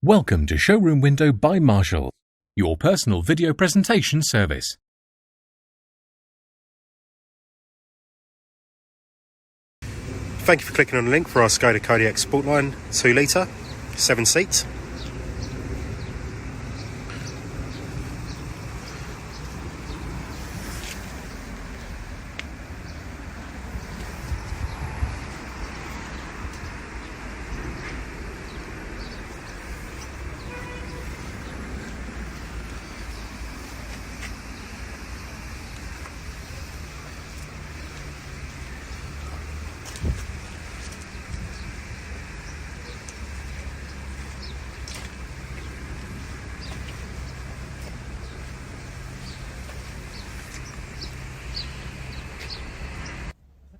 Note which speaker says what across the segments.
Speaker 1: Welcome to Showroom Window by Marshall, your personal video presentation service.
Speaker 2: Thank you for clicking on the link for our Skoda Kodiaq Sportline 2 litre, 7 seats.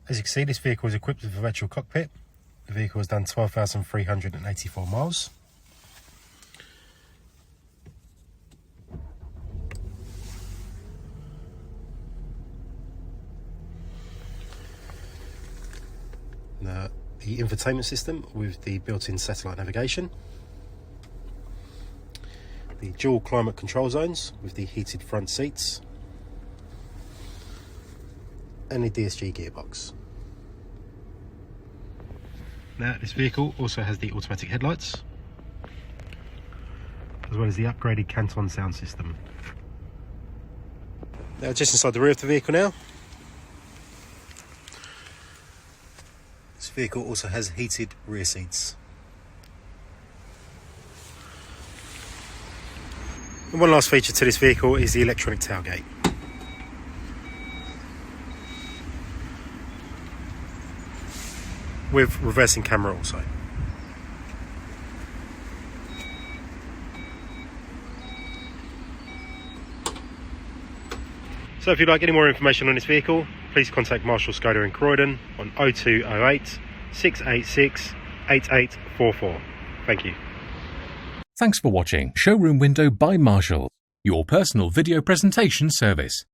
Speaker 2: As you can see, this vehicle is equipped with a virtual cockpit. The vehicle has done 12,384 miles. Now, the infotainment system with the built-in satellite navigation. The dual climate control zones with the heated front seats. And the DSG gearbox. Now, this vehicle also has the automatic headlights, as well as the upgraded Canton sound system. Now, just inside the rear of the vehicle now. This vehicle also has heated rear seats. And one last feature to this vehicle is the electronic tailgate. With reversing camera also. So if you'd like any more information on this vehicle, please contact Marshall Skoda in Croydon on 0208 686 8844. Thank you.
Speaker 1: Thanks for watching Showroom Window by Marshall, your personal video presentation service.